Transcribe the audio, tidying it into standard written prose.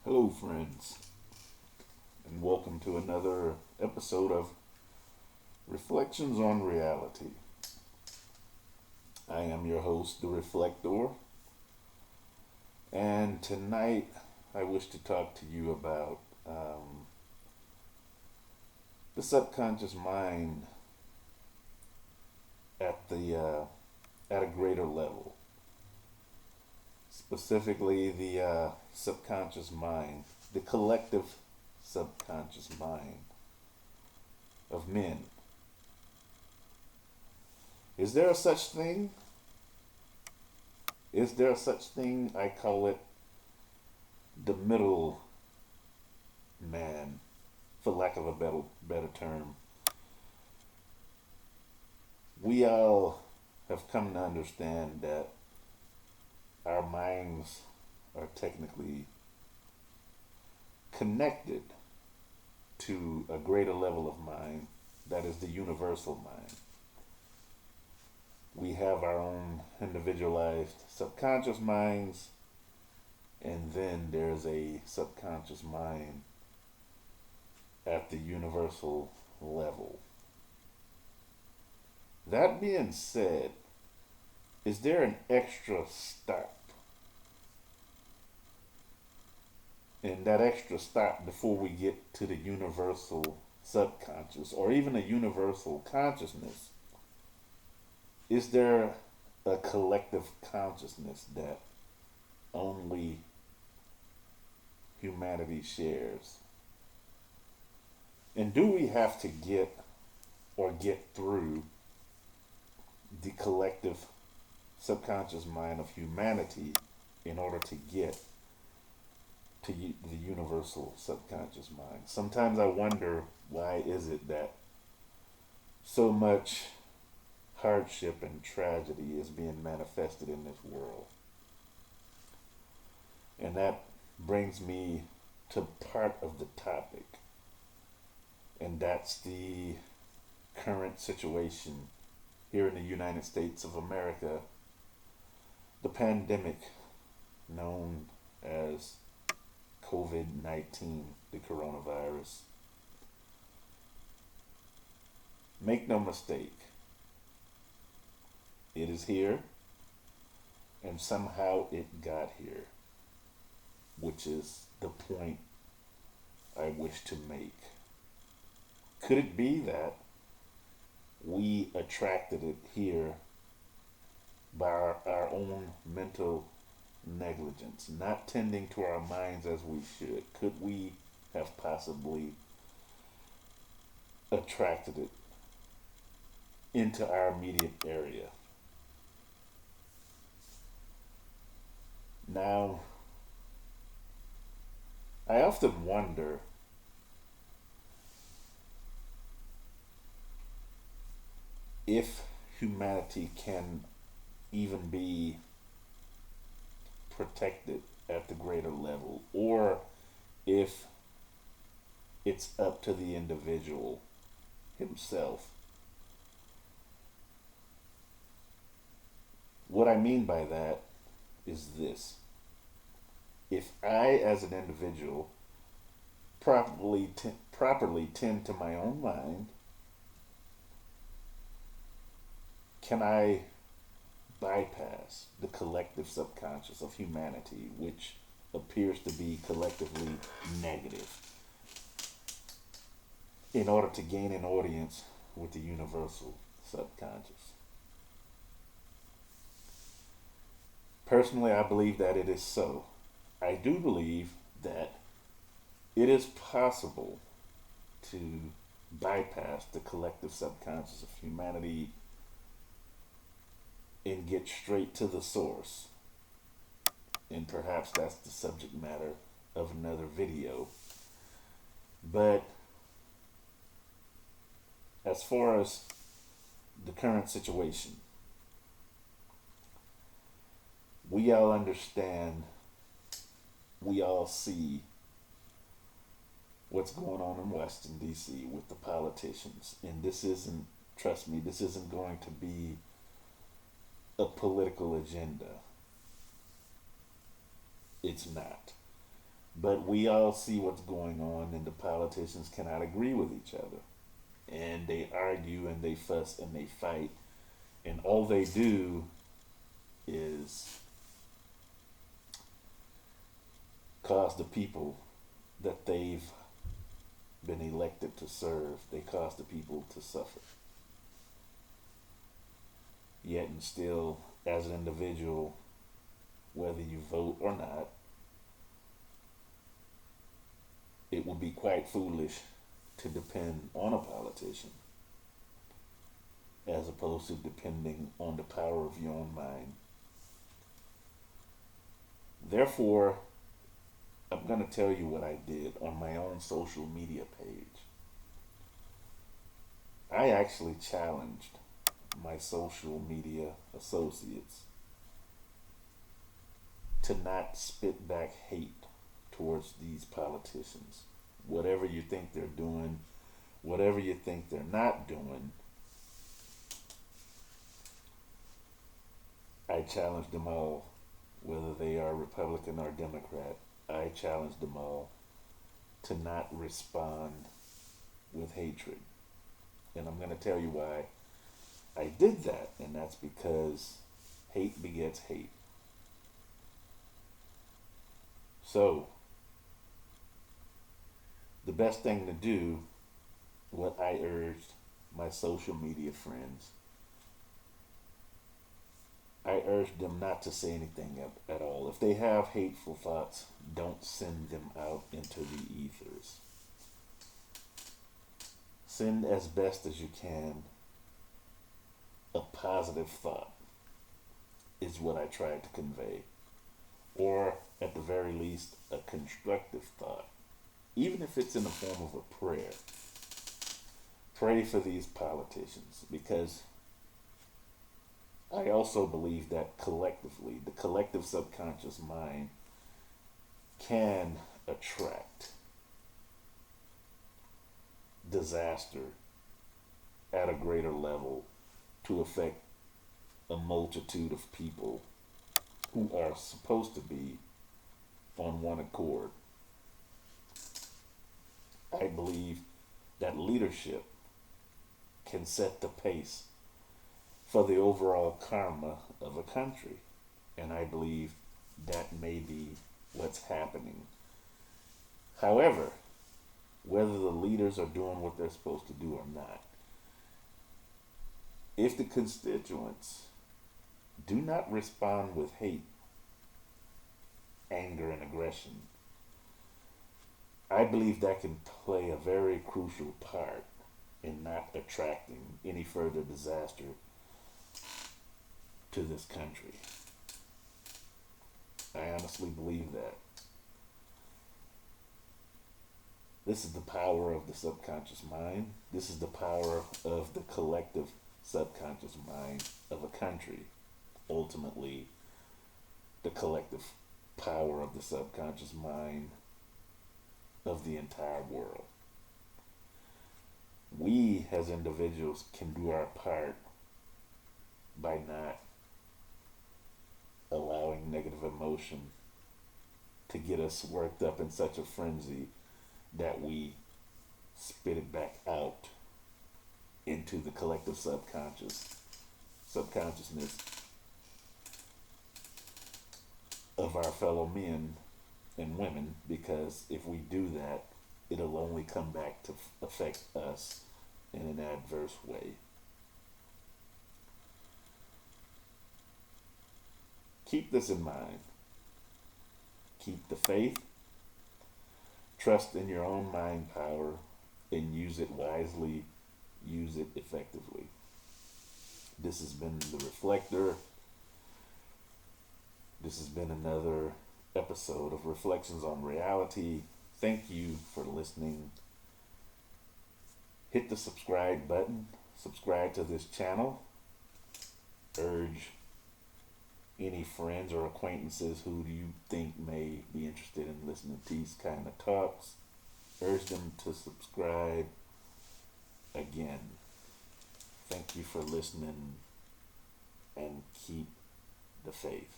Hello, friends, and welcome to another episode of Reflections on Reality. I am your host, The Reflector, and tonight I wish to talk to you about the subconscious mind at a greater level. Specifically, the subconscious mind, the collective subconscious mind of men. Is there a such thing? Is there a such thing? I call it the middle man, for lack of a better term. We all have come to understand that our minds are technically connected to a greater level of mind, that is the universal mind. We have our own individualized subconscious minds, and then there's a subconscious mind at the universal level. That being said, is there an extra stop? And that extra stop before we get to the universal subconscious or even a universal consciousness, is there a collective consciousness that only humanity shares? And do we have to get through the collective subconscious mind of humanity in order to get to the universal subconscious mind? Sometimes I wonder, why is it that so much hardship and tragedy is being manifested in this world? And that brings me to part of the topic, and that's the current situation here in the United States of America, the pandemic known as COVID-19, the coronavirus. Make no mistake, it is here, and somehow it got here, which is the point I wish to make. Could it be that we attracted it here by our own mental negligence, not tending to our minds as we should? Could we have possibly attracted it into our immediate area? Now, I often wonder if humanity can even be protected at the greater level, or if it's up to the individual himself. What I mean by that is this: if I, as an individual, properly tend to my own mind, can I bypass the collective subconscious of humanity, which appears to be collectively negative, in order to gain an audience with the universal subconscious? Personally, I believe that it is so. I do believe that it is possible to bypass the collective subconscious of humanity and get straight to the source. And perhaps that's the subject matter of another video. But as far as the current situation, we all understand, we all see what's going on in Washington, D.C. with the politicians. And this isn't, trust me, this isn't going to be a political agenda. It's not. But we all see what's going on, and the politicians cannot agree with each other. And they argue and they fuss and they fight. And all they do is cause the people that they've been elected to serve, they cause the people to suffer. Yet and still, as an individual, whether you vote or not, it would be quite foolish to depend on a politician as opposed to depending on the power of your own mind. Therefore, I'm going to tell you what I did on my own social media page. I actually challenged my social media associates to not spit back hate towards these politicians. Whatever you think they're doing, whatever you think they're not doing, I challenge them all, whether they are Republican or Democrat. I challenge them all to not respond with hatred. And I'm going to tell you why I did that, and that's because hate begets hate. So, the best thing to do, what I urged my social media friends, I urged them not to say anything at all. If they have hateful thoughts, don't send them out into the ethers. Send as best as you can a positive thought, is what I tried to convey. Or, at the very least, a constructive thought. Even if it's in the form of a prayer. Pray for these politicians, because I also believe that collectively, the collective subconscious mind can attract disaster at a greater level to affect a multitude of people who are supposed to be on one accord. I believe that leadership can set the pace for the overall karma of a country. And I believe that may be what's happening. However, whether the leaders are doing what they're supposed to do or not, if the constituents do not respond with hate, anger, and aggression, I believe that can play a very crucial part in not attracting any further disaster to this country. I honestly believe that. This is the power of the subconscious mind. This is the power of the collective subconscious mind of a country. Ultimately, the collective power of the subconscious mind of the entire world. We as individuals can do our part by not allowing negative emotion to get us worked up in such a frenzy that we spit it back out into the collective subconsciousness of our fellow men and women, because if we do that, it'll only come back to affect us in an adverse way. Keep this in mind. Keep the faith, trust in your own mind power, and use it wisely, use it effectively. This has been The Reflector. This has been another episode of Reflections on Reality. Thank you for listening. Hit the subscribe button. Subscribe to this channel. Urge any friends or acquaintances who do you think may be interested in listening to these kind of talks. Urge them to subscribe. Again, thank you for listening, and keep the faith.